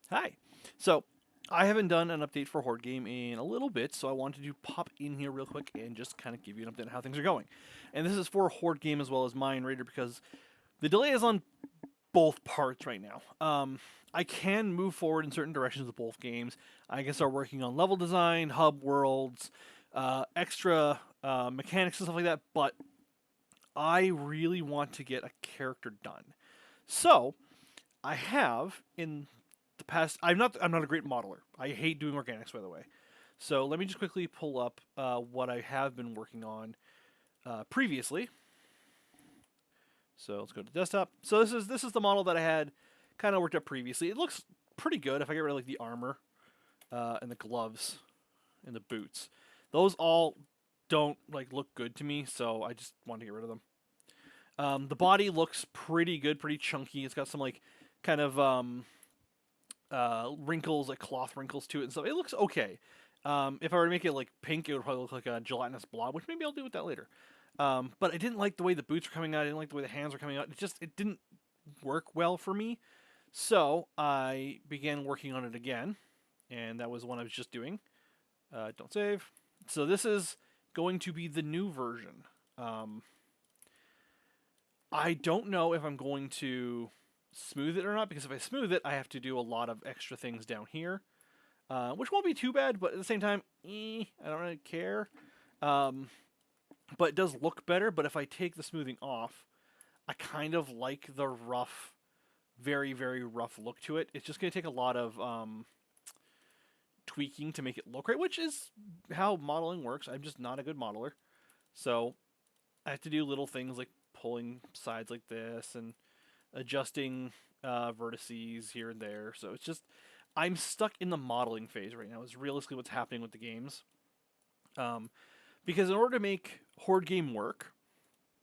Hi. So, I haven't done an update for Horde Game in a little bit, so I wanted to pop in here real quick and just kind of give you an update on how things are going. And this is for Horde Game as well as Mine Raider because the delay is on both parts right now. I can move forward in certain directions with both games. I can start working on level design, hub worlds, extra mechanics and stuff like that, but I really want to get a character done. So, I have in the past. I'm not a great modeler. I hate doing organics, by the way. So let me just quickly pull up what I have been working on previously. So let's go to desktop. So this is the model that I had kind of worked up previously. It looks pretty good if I get rid of like the armor and the gloves and the boots. Those all don't like look good to me, so I just want to get rid of them. The body looks pretty good, pretty chunky. It's got some like kind of wrinkles, like cloth wrinkles to it and stuff. It looks okay. If I were to make it like pink, it would probably look like a gelatinous blob, which maybe I'll do with that later. But I didn't like the way the boots were coming out. I didn't like the way the hands were coming out. It didn't work well for me. So I began working on it again, and that was one I was just doing. Don't save. So this is going to be the new version. I don't know if I'm going to smooth it or not because if I smooth it, I have to do a lot of extra things down here, which won't be too bad. But at the same time, I don't really care. But it does look better. But if I take the smoothing off, I kind of like the rough, very very rough look to it. It's just going to take a lot of tweaking to make it look right, which is how modeling works. I'm just not a good modeler, so I have to do little things like pulling sides like this and adjusting vertices here and there. So it's just I'm stuck in the modeling phase right now. Is realistically what's happening with the games. Because in order to make Horde Game work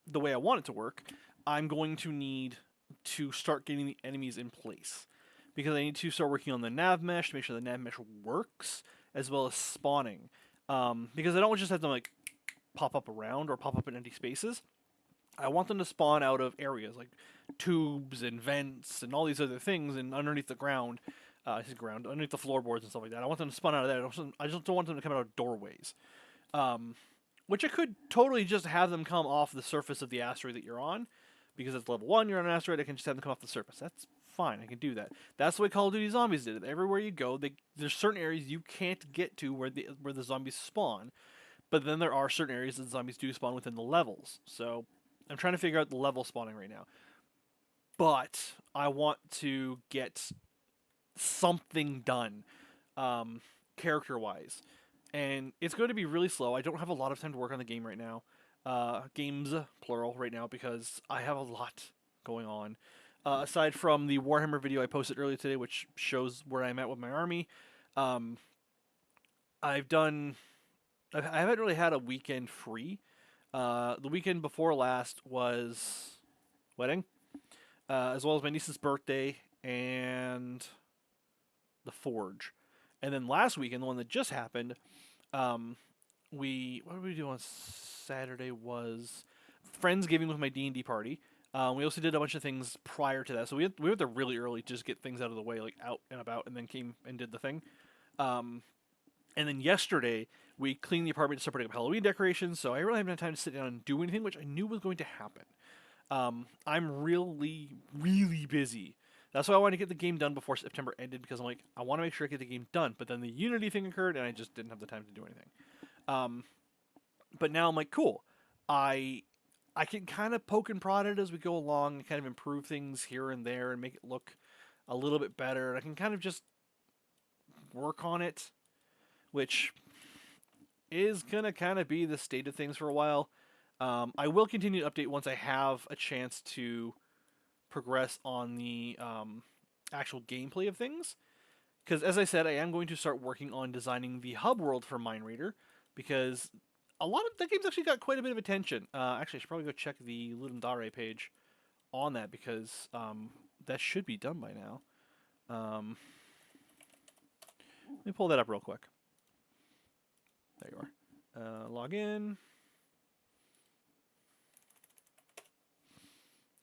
the way I want it to work, I'm going to need to start getting the enemies in place. Because I need to start working on the nav mesh to make sure the nav mesh works, as well as spawning. Because I don't just have them like pop up around or pop up in empty spaces. I want them to spawn out of areas like tubes and vents and all these other things and underneath the ground, underneath the floorboards and stuff like that. I want them to spawn out of there. I just don't want them to come out of doorways. Which I could totally just have them come off the surface of the asteroid that you're on, because it's level 1, you're on an asteroid, I can just have them come off the surface. That's fine, I can do that. That's the way Call of Duty Zombies did it. Everywhere you go, there's certain areas you can't get to where the zombies spawn, but then there are certain areas that zombies do spawn within the levels. So I'm trying to figure out the level spawning right now. But I want to get something done, character-wise. And it's going to be really slow. I don't have a lot of time to work on the game right now. Games, plural, right now, because I have a lot going on. Aside from the Warhammer video I posted earlier today, which shows where I'm at with my army, I've done. I haven't really had a weekend free. The weekend before last was wedding, as well as my niece's birthday and the forge. And then last weekend, the one that just happened, we what did we do on Saturday was Friendsgiving with my D&D party. We also did a bunch of things prior to that, so we went there really early to just get things out of the way, like out and about, and then came and did the thing. And then yesterday we cleaned the apartment to start putting up Halloween decorations, so I really haven't had time to sit down and do anything, which I knew was going to happen. I'm really, really busy. That's why I wanted to get the game done before September ended because I'm like, I want to make sure I get the game done. But then the Unity thing occurred, and I just didn't have the time to do anything. But now I'm like, cool. I I can kind of poke and prod it as we go along and kind of improve things here and there and make it look a little bit better. And I can kind of just work on it, which is gonna kind of be the state of things for a while. I will continue to update once I have a chance to progress on the actual gameplay of things. Because as I said, I am going to start working on designing the hub world for Mind Reader because a lot of the game's actually got quite a bit of attention. Actually, I should probably go check the Ludendare page on that because that should be done by now. Let me pull that up real quick. There you are. Log in.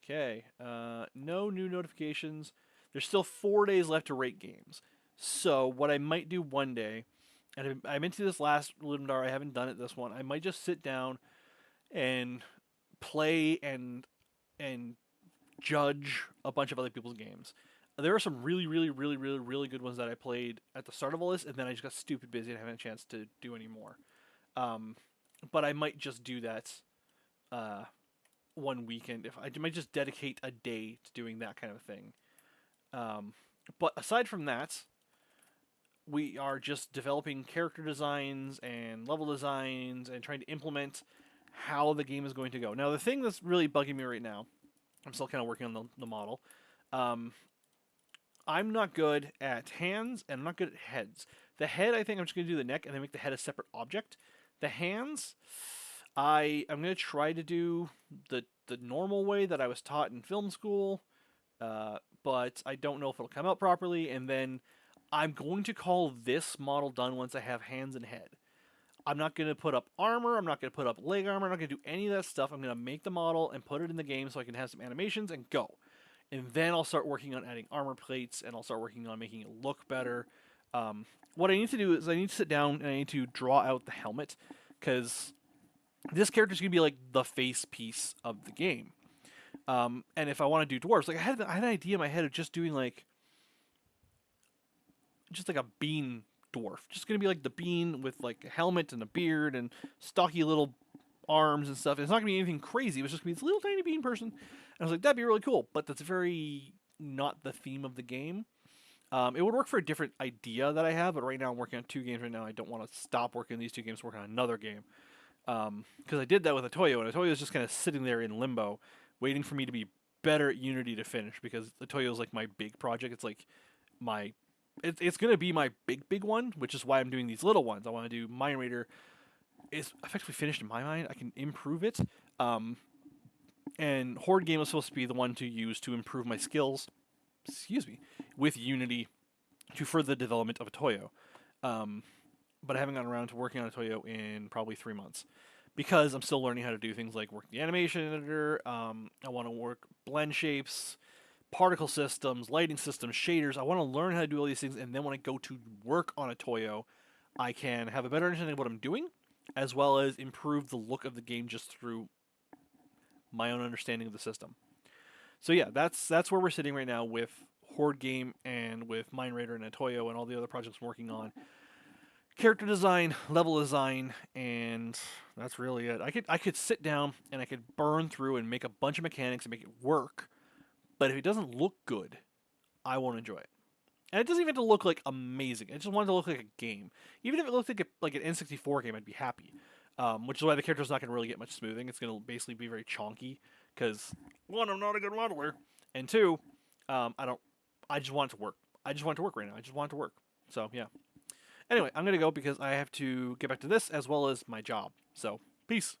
Okay. No new notifications. There's still 4 days left to rate games. So what I might do one day, and I'm into this last Ludendar, I haven't done it this one. I might just sit down and play and judge a bunch of other people's games. There are some really good ones that I played at the start of all this, and then I just got stupid busy and haven't had a chance to do any more. Um, but I might just do that uh, one weekend. If I might just dedicate a day to doing that kind of thing. Um, but aside from that, we are just developing character designs and level designs and trying to implement how the game is going to go. Now, the thing that's really bugging me right now, I'm still kind of working on the model. Um, I'm not good at hands and I'm not good at heads. The head, I think I'm just going to do the neck and then make the head a separate object. The hands, I'm going to try to do the normal way that I was taught in film school, but I don't know if it'll come out properly. And then I'm going to call this model done once I have hands and head. I'm not going to put up armor. I'm not going to put up leg armor. I'm not going to do any of that stuff. I'm going to make the model and put it in the game so I can have some animations and go. And then I'll start working on adding armor plates and I'll start working on making it look better. What I need to do is I need to sit down and I need to draw out the helmet because this character is going to be like the face piece of the game. And if I want to do dwarves, like I had an idea in my head of just doing like a bean dwarf. Just gonna be like the bean with like a helmet and a beard and stocky little arms and stuff. It's not gonna be anything crazy. It was just gonna be this little tiny bean person. And I was like, that'd be really cool. But that's very not the theme of the game. It would work for a different idea that I have, but right now I'm working on 2 games right now. I don't want to stop working on these 2 games, work on another game. Because I did that with Atoyo, and Atoyo is just kind of sitting there in limbo, waiting for me to be better at Unity to finish. Because Atoyo is like my big project. It's like my it's going to be my big one, which is why I'm doing these little ones. I want to do Mind Raider. It's effectively finished in my mind. I can improve it. And Horde Game was supposed to be the one to use to improve my skills, with Unity to further the development of Atoyo. But I haven't gotten around to working on Atoyo in probably 3 months. Because I'm still learning how to do things like work the animation editor. I want to work blend shapes, particle systems, lighting systems, shaders. I want to learn how to do all these things, and then when I go to work on a Toyo, I can have a better understanding of what I'm doing, as well as improve the look of the game just through my own understanding of the system. So yeah, that's where we're sitting right now with Horde Game and with Mind Raider and Atoyo and all the other projects I'm working on. Character design, level design, and that's really it. I could sit down and I could burn through and make a bunch of mechanics and make it work. But if it doesn't look good, I won't enjoy it. And it doesn't even have to look like amazing. I just want it to look like a game. Even if it looked like an N64 game, I'd be happy. Which is why the character's not going to really get much smoothing. It's going to basically be very chonky. Because, 1, I'm not a good modeler. And 2, I just want it to work. I just want it to work right now. I just want it to work. So, yeah. Anyway, I'm going to go because I have to get back to this as well as my job. So, peace.